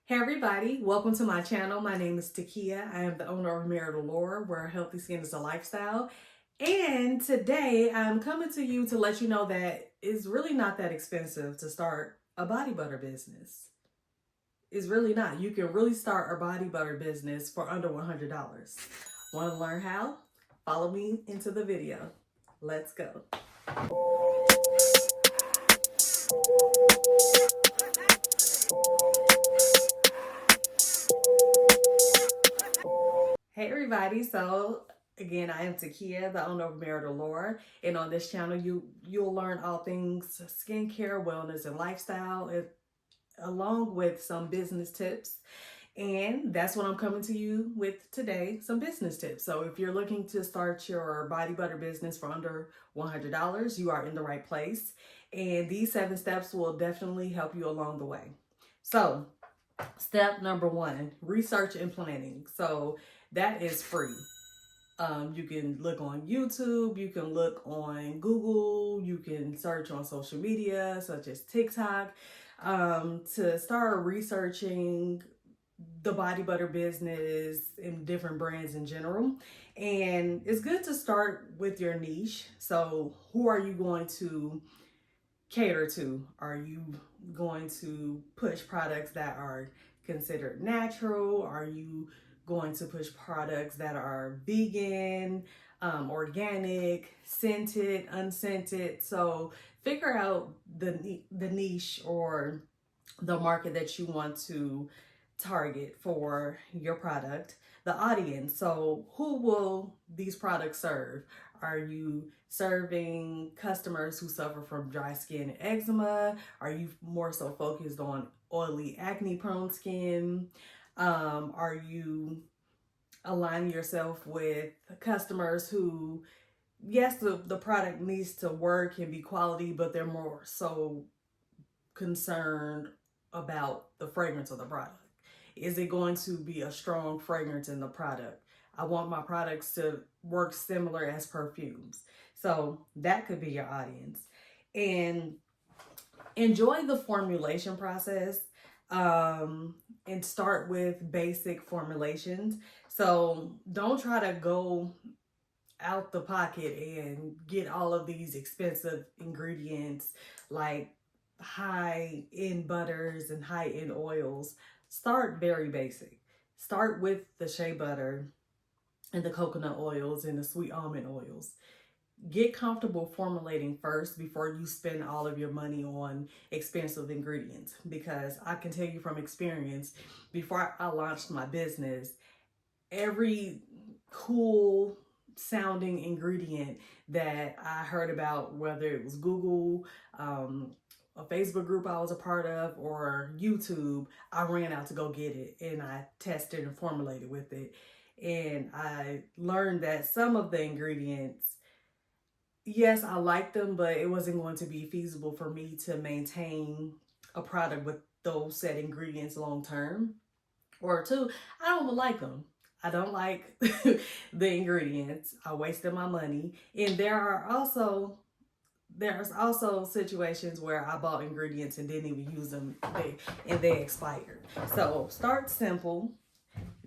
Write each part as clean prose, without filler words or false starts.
Hey everybody, welcome to my channel. My name is Takia. I am the owner of Marital Lore, where healthy skin is a lifestyle. And today I'm coming to you to let you know that it's really not that expensive to start a body butter business. It's really not. You can really start a body butter business for under $100. Want to learn how? Follow me into the video. Let's go. Hey everybody, so again I am Takia, the owner of Marital Lore, and on this channel you'll learn all things skincare, wellness, and lifestyle, along with some business tips. And that's what I'm coming to you with today, some business tips. So if you're looking to start your body butter business for under $100, you are in the right place. And these 7 steps will definitely help you along the way. So step number 1, research and planning. So that is free. You can look on YouTube, you can look on Google, you can search on social media such as TikTok to start researching the body butter business and different brands in general. And it's good to start with your niche. So who are you going to cater to? Are you going to push products that are considered natural? Are you going to push products that are vegan, organic, scented, unscented? So figure out the niche or the market that you want to target for your product, the audience. So who will these products serve? Are you serving customers who suffer from dry skin and eczema? Are you more so focused on oily, acne prone skin? Are you aligning yourself with customers who, yes, the product needs to work and be quality, but they're more so concerned about the fragrance of the product? Is it going to be a strong fragrance in the product? I want my products to work similar as perfumes. So that could be your audience. And enjoy the formulation process, and start with basic formulations. So don't try to go out the pocket and get all of these expensive ingredients like high end butters and high end oils. Start very basic. Start with the shea butter and the coconut oils and the sweet almond oils. Get comfortable formulating first before you spend all of your money on expensive ingredients, because I can tell you from experience, before I launched my business, every cool sounding ingredient that I heard about, whether it was Google, a Facebook group I was a part of, or YouTube, I ran out to go get it and I tested and formulated with it. And I learned that some of the ingredients, yes, I liked them, but it wasn't going to be feasible for me to maintain a product with those set ingredients long term. Or 2, I don't like them. I don't like the ingredients. I wasted my money. And there's also situations where I bought ingredients and didn't even use them, and they expired. So start simple.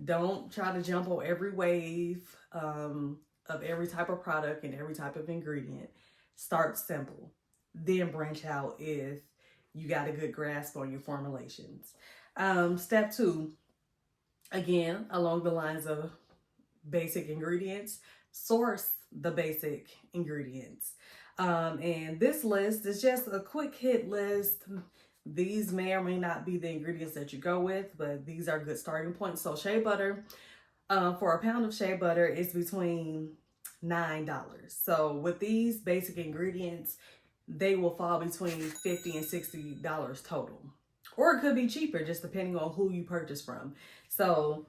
Don't try to jump on every wave of every type of product and every type of ingredient. Start simple. Then branch out if you got a good grasp on your formulations. Step 2, again, along the lines of basic ingredients, source the basic ingredients. And this list is just a quick hit list. These may or may not be the ingredients that you go with, but these are good starting points. So shea butter, for a pound of shea butter is between $9. So with these basic ingredients, they will fall between $50 and $60 total. Or it could be cheaper, just depending on who you purchase from. So,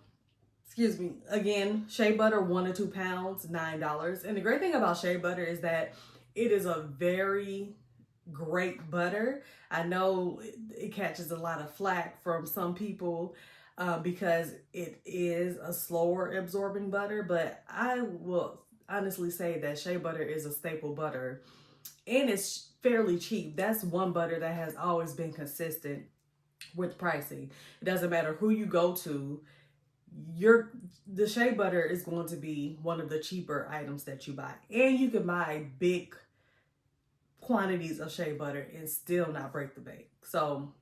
excuse me, again, shea butter, 1 to 2 pounds, $9. And the great thing about shea butter is that it is a very great butter. I know it catches a lot of flack from some people because it is a slower absorbing butter, but I will honestly say that shea butter is a staple butter and it's fairly cheap. That's one butter that has always been consistent with pricing. It doesn't matter who you go to, the shea butter is going to be one of the cheaper items that you buy. And you can buy big quantities of shea butter and still not break the bank. So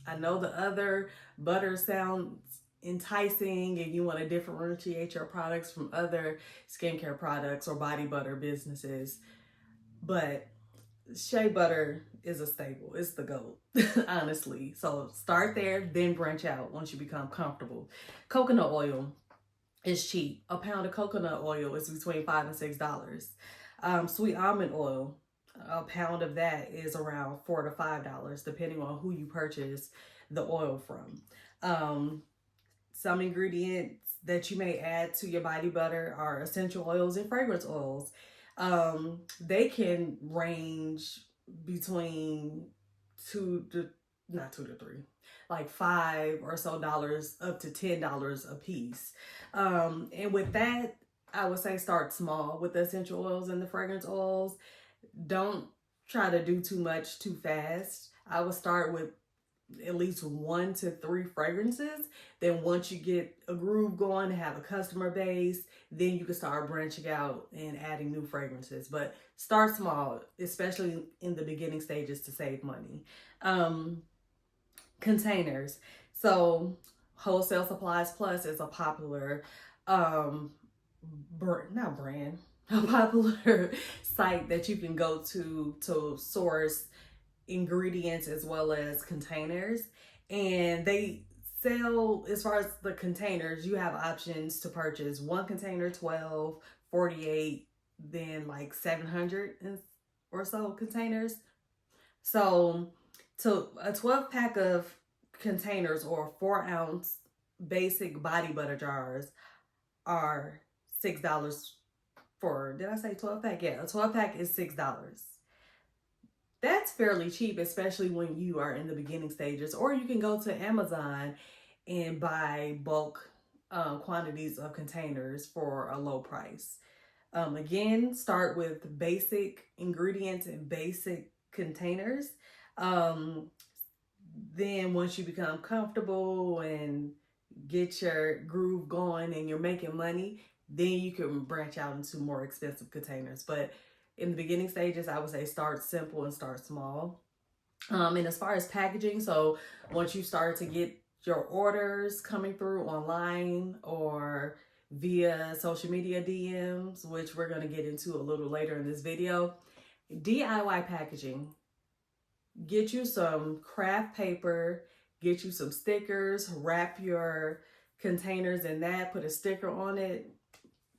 I know the other butter sounds enticing and you want to differentiate your products from other skincare products or body butter businesses, but shea butter is a staple. It's the GOAT, honestly. So start there, then branch out once you become comfortable. Coconut oil is cheap. A pound of coconut oil is between $5 and $6. Sweet almond oil, a pound of that is around $4 to $5, depending on who you purchase the oil from. Some ingredients that you may add to your body butter are essential oils and fragrance oils. They can range between not two to three, like $5 or so up to $10 a piece. And with that, I would say start small with the essential oils and the fragrance oils. Don't try to do too much too fast. I would start with at least 1 to 3 fragrances. Then once you get a groove going and have a customer base, then you can start branching out and adding new fragrances. But start small, especially in the beginning stages, to save money. Containers. So Wholesale Supplies Plus is a popular not brand, a popular site that you can go to source ingredients as well as containers. And they sell, as far as the containers, you have options to purchase 1 container, 12, 48, then like 700 or so containers. So a 12 pack of containers or 4-ounce basic body butter jars are $6 for, did I say 12 pack? Yeah, a 12 pack is $6. That's fairly cheap, especially when you are in the beginning stages. Or you can go to Amazon and buy bulk quantities of containers for a low price. Again, start with basic ingredients and basic containers. Then once you become comfortable and get your groove going and you're making money, then you can branch out into more expensive containers. But in the beginning stages, I would say start simple and start small. And as far as packaging, so once you start to get your orders coming through online or via social media DMs, which we're going to get into a little later in this video, DIY packaging. Get you some craft paper, get you some stickers, wrap your containers in that, put a sticker on it,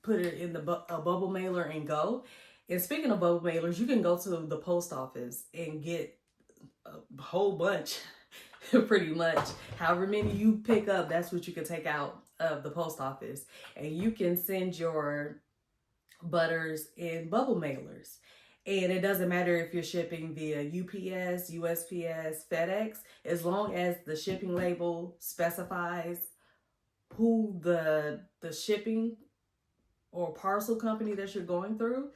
put it in a bubble mailer and go. And speaking of bubble mailers, you can go to the post office and get a whole bunch, pretty much. However many you pick up, that's what you can take out of the post office. And you can send your butters in bubble mailers. And it doesn't matter if you're shipping via UPS, USPS, FedEx, as long as the shipping label specifies who the shipping or parcel company that you're going through,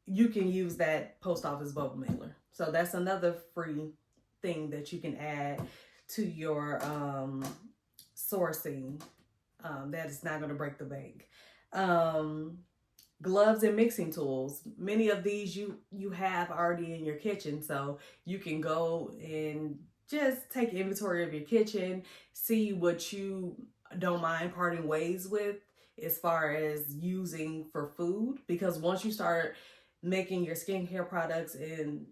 you can use that post office bubble mailer. So that's another free thing that you can add to your sourcing that is not going to break the bank. Gloves and mixing tools. Many of these you have already in your kitchen, so you can go and just take inventory of your kitchen, see what you don't mind parting ways with as far as using for food. Because once you start making your skincare products in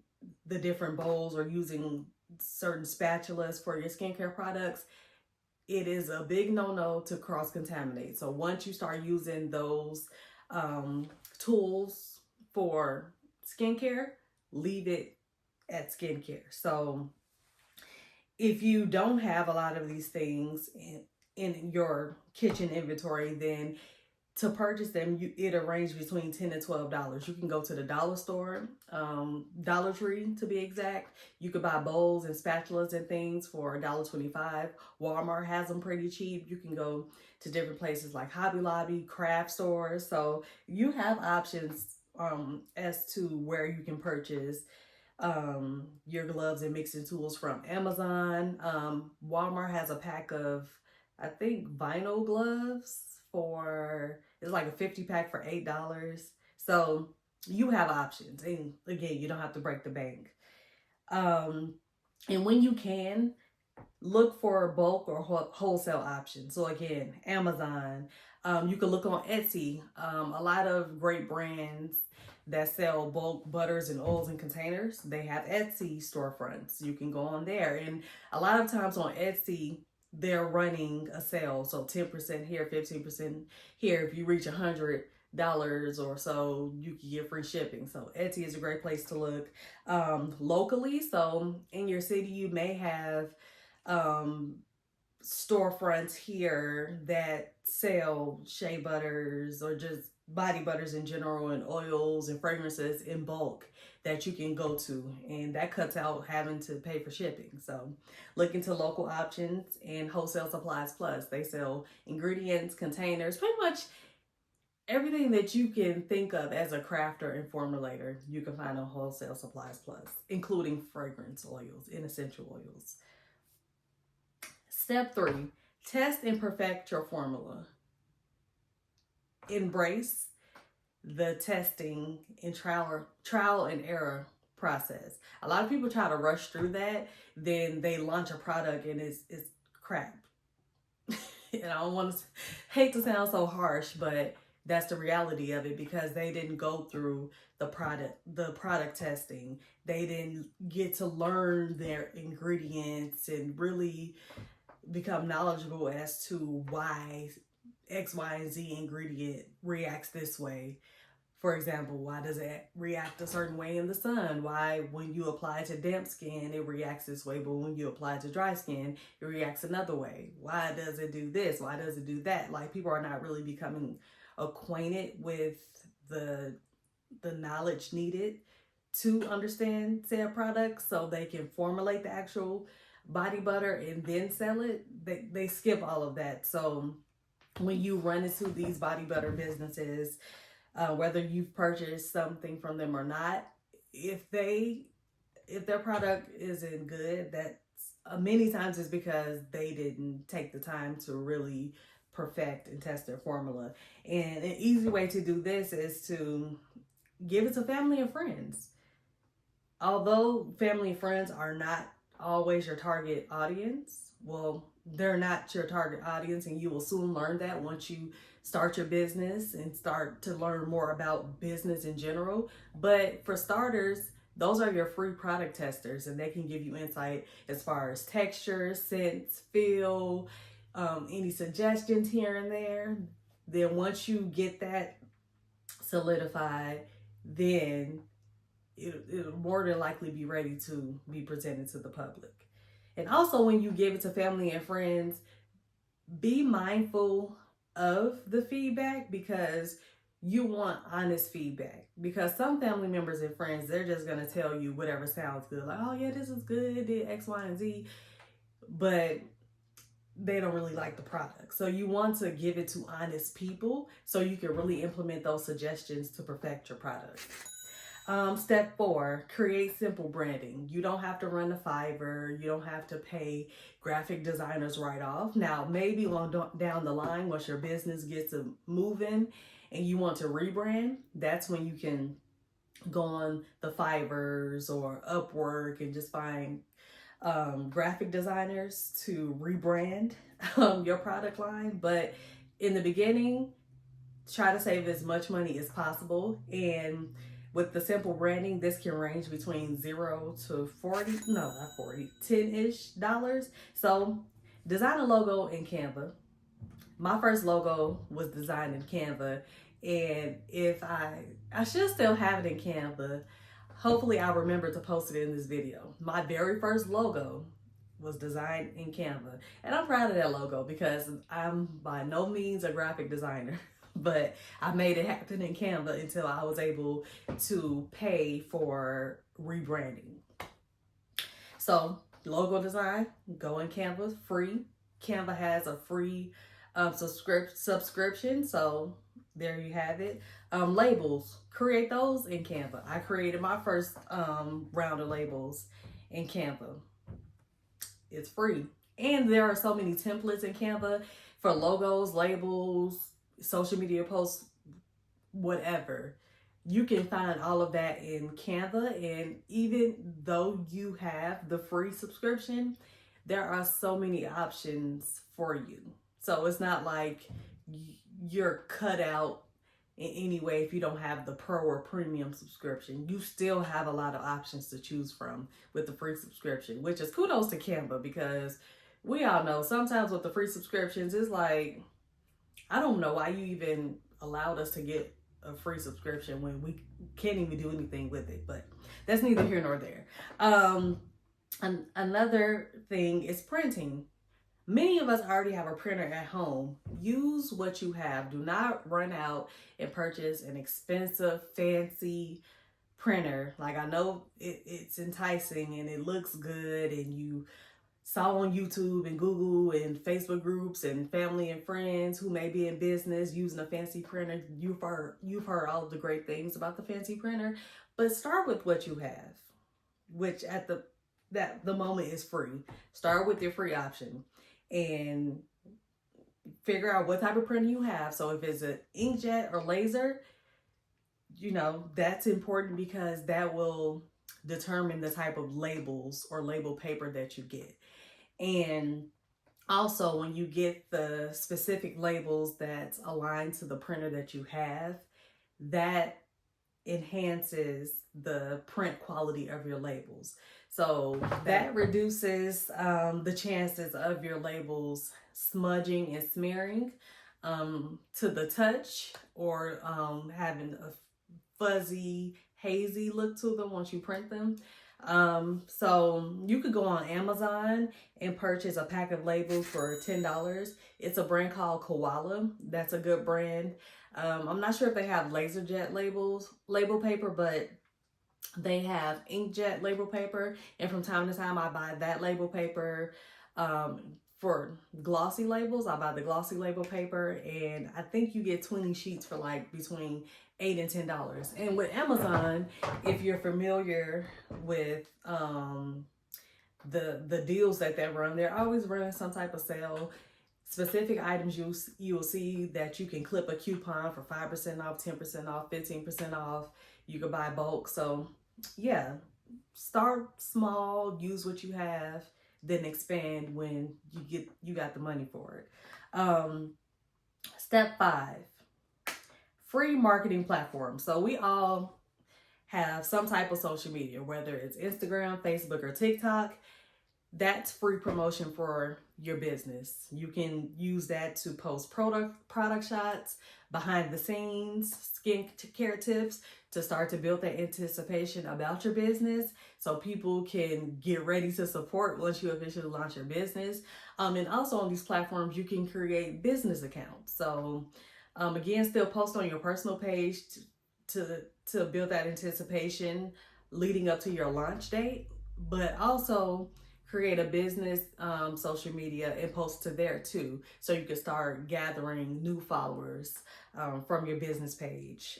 the different bowls or using certain spatulas for your skincare products, it is a big no-no to cross-contaminate. So once you start using those tools for skincare, leave it at skincare. So if you don't have a lot of these things in your kitchen inventory, then to purchase them, it'll range between $10 and $12. You can go to the dollar store, Dollar Tree to be exact. You could buy bowls and spatulas and things for $1.25. Walmart has them pretty cheap. You can go to different places like Hobby Lobby, craft stores. So you have options as to where you can purchase your gloves and mixing tools from Amazon. Walmart has a pack of, I think, vinyl gloves for, it's like a 50 pack for $8. So you have options. And again, you don't have to break the bank. And when you can, look for bulk or wholesale options. So again, Amazon. You can look on Etsy. A lot of great brands that sell bulk butters and oils and containers, they have Etsy storefronts. You can go on there, and a lot of times on Etsy they're running a sale, so 10% here, 15% here. If you reach $100 or so, you can get free shipping. So Etsy is a great place to look. Locally, so in your city you may have storefronts here that sell shea butters or just body butters in general, and oils and fragrances in bulk that you can go to, and that cuts out having to pay for shipping. So look into local options. And Wholesale Supplies Plus, they sell ingredients, containers, pretty much everything that you can think of as a crafter and formulator you can find on Wholesale Supplies Plus, including fragrance oils and essential oils. Step 3, test and perfect your formula. Embrace the testing and trial and error process. A lot of people try to rush through that, then they launch a product and it's crap. And I don't want to hate to sound so harsh, but that's the reality of it, because they didn't go through the product testing. They didn't get to learn their ingredients and really become knowledgeable as to why X, Y, and Z ingredient reacts this way. For example, why does it react a certain way in the sun? Why, when you apply to damp skin, it reacts this way, but when you apply to dry skin, it reacts another way? Why does it do this? Why does it do that? Like, people are not really becoming acquainted with the knowledge needed to understand said products so they can formulate the actual body butter and then sell it. They skip all of that. So when you run into these body butter businesses, whether you've purchased something from them or not, if their product isn't good, that's many times it's because they didn't take the time to really perfect and test their formula. And an easy way to do this is to give it to family and friends. Although family and friends are not always your target audience, well, they're not your target audience, and you will soon learn that once you start your business and start to learn more about business in general. But for starters, those are your free product testers, and they can give you insight as far as texture, scents, feel, any suggestions here and there. Then once you get that solidified, then it'll more than likely be ready to be presented to the public. And also, when you give it to family and friends, be mindful of the feedback, because you want honest feedback. Because some family members and friends, they're just going to tell you whatever sounds good. Like, oh yeah, this is good, it did X, Y, and Z. But they don't really like the product. So you want to give it to honest people so you can really implement those suggestions to perfect your product. Step 4, create simple branding. You don't have to run a Fiverr. You don't have to pay graphic designers right off. Now, maybe down the line, once your business gets moving and you want to rebrand, that's when you can go on the Fiverrs or Upwork and just find graphic designers to rebrand your product line. But in the beginning, try to save as much money as possible. And with the simple branding, this can range between $0 to $10-ish dollars. So design a logo in Canva. My first logo was designed in Canva, and if I should still have it in Canva. Hopefully I'll remember to post it in this video. My very first logo was designed in Canva, and I'm proud of that logo because I'm by no means a graphic designer. But I made it happen in Canva until I was able to pay for rebranding. So logo design, go in Canva, free. Canva has a free subscription. So there you have it. Labels, create those in Canva. I created my first round of labels in Canva. It's free. And there are so many templates in Canva for logos, labels, social media posts, whatever. You can find all of that in Canva. And even though you have the free subscription, there are so many options for you. So it's not like you're cut out in any way if you don't have the pro or premium subscription. You still have a lot of options to choose from with the free subscription, which is kudos to Canva, because we all know sometimes with the free subscriptions, it's like, I don't know why you even allowed us to get a free subscription when we can't even do anything with it, but that's neither here nor there. Another thing is printing. Many of us already have a printer at home. Use what you have. Do not run out and purchase an expensive, fancy printer. Like, I know it's enticing and it looks good, and you saw on YouTube and Google and Facebook groups and family and friends who may be in business using a fancy printer. You've heard all the great things about the fancy printer, but start with what you have, which at the moment is free. Start with your free option and figure out what type of printer you have. So if it's an inkjet or laser, that's important, because that will determine the type of labels or label paper that you get. And also, when you get the specific labels that's aligned to the printer that you have, that enhances the print quality of your labels. So that reduces the chances of your labels smudging and smearing to the touch, or having a fuzzy, hazy look to them once you print them. So you could go on Amazon and purchase a pack of labels for $10. It's a brand called Koala. That's a good brand. I'm not sure if they have LaserJet label paper, but they have inkjet label paper. And from time to time, I buy that label paper. For glossy labels, I buy the glossy label paper, and I think you get 20 sheets for like between $8 and $10. And with Amazon, if you're familiar with the deals that they run, they're always running some type of sale. Specific items you'll see that you can clip a coupon for 5% off, 10% off, 15% off. You can buy bulk. So yeah, start small, use what you have, then expand when you got the money for it. Step 5, free marketing platforms. So we all have some type of social media, whether it's Instagram, Facebook, or TikTok. That's free promotion for your business. You can use that to post product shots, behind the scenes, skincare tips, to start to build that anticipation about your business, so people can get ready to support once you officially launch your business. And also on these platforms, you can create business accounts. So again, still post on your personal page to build that anticipation leading up to your launch date, but also create a business social media and post to there too, so you can start gathering new followers from your business page.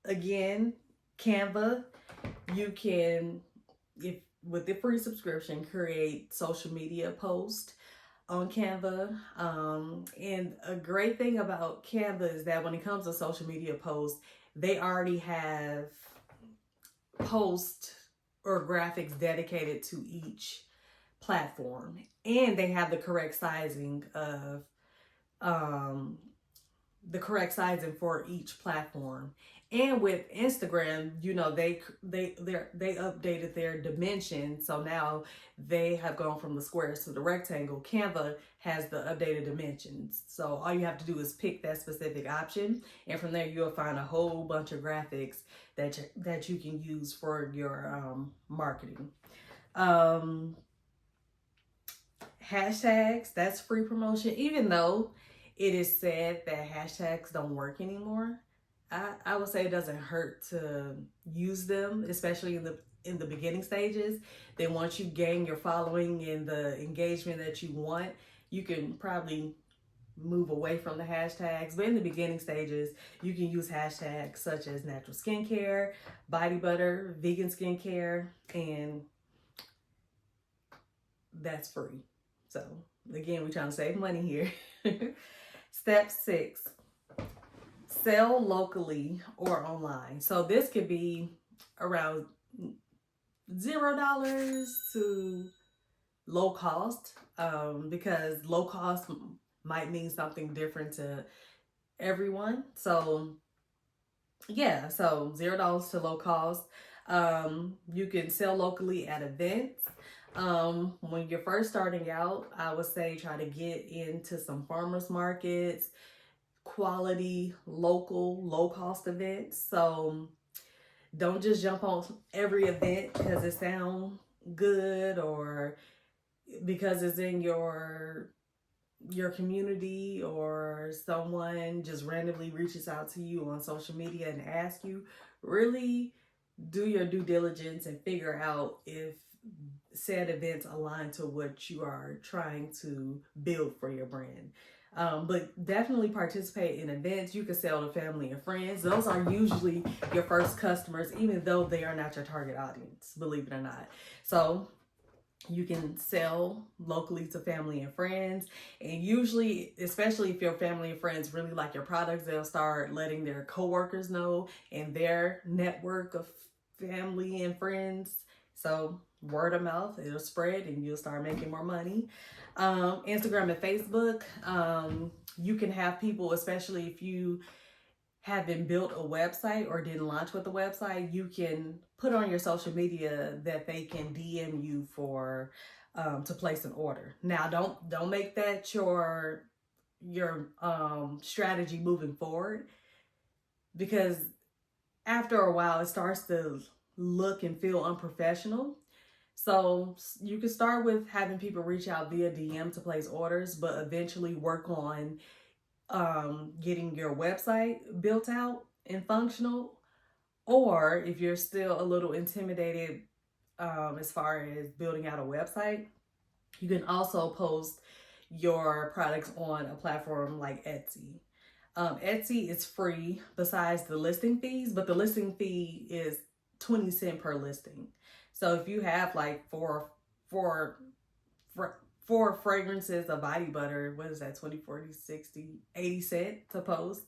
Again, Canva, you can, if with the free subscription, create social media posts on Canva. And a great thing about Canva is that when it comes to social media posts, they already have posts or graphics dedicated to each platform, and they have the correct sizing for each platform. And with Instagram, they updated their dimensions, so now they have gone from the squares to the rectangle. Canva has the updated dimensions, so all you have to do is pick that specific option, and from there you'll find a whole bunch of graphics that you can use for your marketing. Hashtags, that's free promotion. Even though it is said that hashtags don't work anymore, I would say it doesn't hurt to use them, especially in the beginning stages. Then once you gain your following and the engagement that you want, you can probably move away from the hashtags. But in the beginning stages, you can use hashtags such as natural skincare, body butter, vegan skincare, and that's free. So again, we're trying to save money here. Step 6, sell locally or online. So this could be around $0 to low cost, because low cost might mean something different to everyone. So yeah, so $0 to low cost. You can sell locally at events. When you're first starting out, I would say try to get into some farmers markets, quality, local, low cost events. So don't just jump on every event because it sounds good or because it's in your community, or someone just randomly reaches out to you on social media and asks you. Really do your due diligence and figure out if said events align to what you are trying to build for your brand. But definitely participate in events. You can sell to family and friends. Those are usually your first customers, even though they are not your target audience, believe it or not. So you can sell locally to family and friends. And usually, especially if your family and friends really like your products, they'll start letting their coworkers know and their network of family and friends. So word of mouth, it'll spread and you'll start making more money. Instagram and Facebook, you can have people, especially if you haven't built a website or didn't launch with a website, you can put on your social media that they can DM you for to place an order. Now, don't make that your strategy moving forward, because after a while it starts to look and feel unprofessional. So you can start with having people reach out via DM to place orders, but eventually work on getting your website built out and functional. Or if you're still a little intimidated as far as building out a website, you can also post your products on a platform like Etsy. Etsy is free besides the listing fees, but the listing fee is 20 cents per listing. So if you have like four fragrances of body butter, what is that, 20, 40, 60, 80 cents to post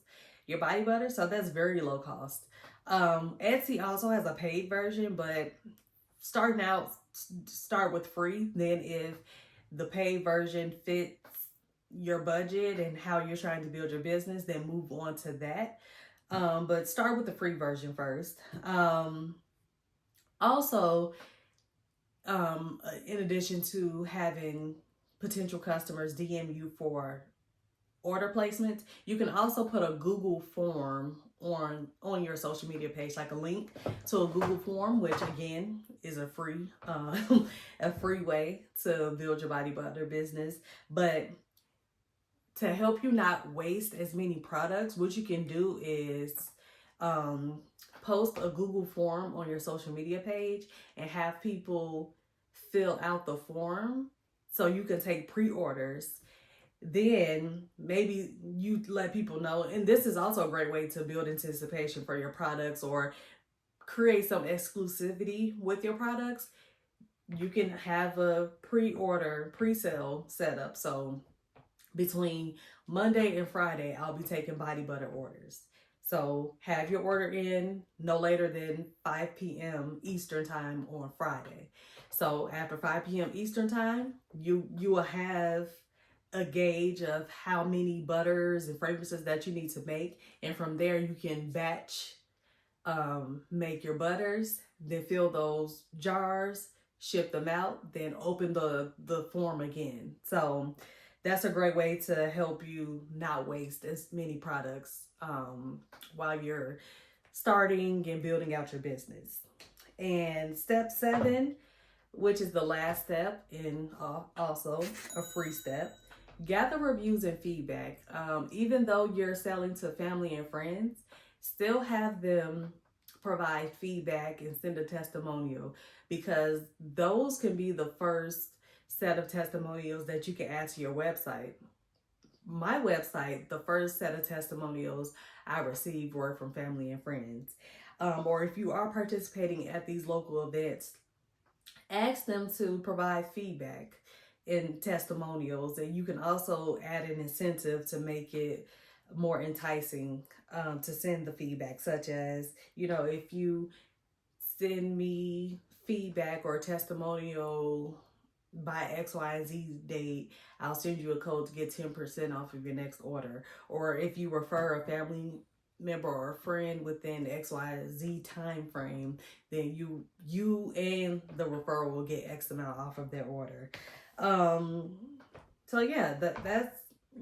your body butter? So that's very low cost. Etsy also has a paid version, but starting out, start with free. Then if the paid version fits your budget and how you're trying to build your business, then move on to that. But start with the free version first. Also, in addition to having potential customers DM you for order placements, you can also put a Google form on your social media page, like a link to a Google form, which again is a free a free way to build your body butter business. But to help you not waste as many products, what you can do is post a Google form on your social media page and have people fill out the form so you can take pre-orders. Then maybe you let people know, and this is also a great way to build anticipation for your products or create some exclusivity with your products. You can have a pre-sale setup. So between Monday and Friday, I'll be taking body butter orders. So have your order in no later than 5 p.m. Eastern time on Friday. So after 5 p.m. Eastern time, you will have a gauge of how many butters and fragrances that you need to make. And from there, you can batch make your butters, then fill those jars, ship them out, then open the form again. So that's a great way to help you not waste as many products while you're starting and building out your business. And step 7, which is the last step and also a free step, gather reviews and feedback. Even though you're selling to family and friends, still have them provide feedback and send a testimonial, because those can be the first set of testimonials that you can add to your website. my website, the first set of testimonials I received were from family and friends. Or if you are participating at these local events, ask them to provide feedback in testimonials, and you can also add an incentive to make it more enticing to send the feedback, such as, you know, if you send me feedback or testimonial by XYZ date, I'll send you a code to get 10% off of your next order. Or if you refer a family member or a friend within XYZ time frame, then you and the referral will get X amount off of their order. So yeah, that's,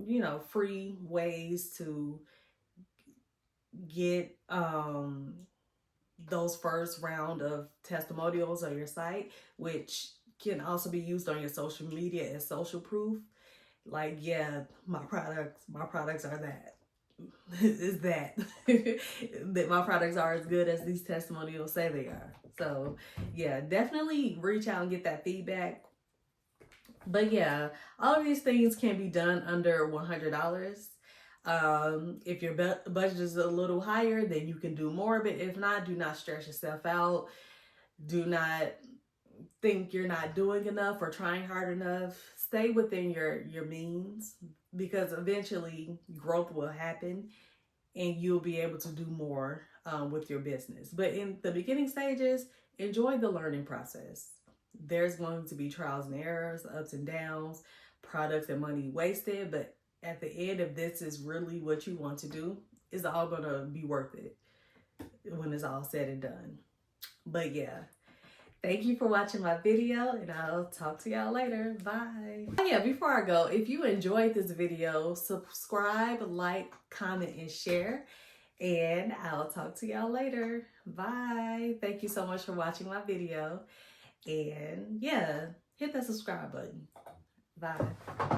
you know, free ways to get those first round of testimonials on your site, which can also be used on your social media as social proof. Like, yeah, my products are that. Is that that my products are as good as these testimonials say they are. So yeah, definitely reach out and get that feedback. But yeah, all of these things can be done under $100. If your budget is a little higher, then you can do more. But if not, do not stress yourself out. Do not think you're not doing enough or trying hard enough. Stay within your means, because eventually growth will happen and you'll be able to do more with your business. But in the beginning stages, enjoy the learning process. There's going to be trials and errors, ups and downs, products and money wasted, but at the end, if this is really what you want to do, it's all going to be worth it when it's all said and done. But yeah, thank you for watching my video, and I'll talk to y'all later. Bye. Oh yeah, before I go, if you enjoyed this video, subscribe, like, comment, and share. And I'll talk to y'all later. Bye. Thank you so much for watching my video. And yeah, hit that subscribe button. Bye.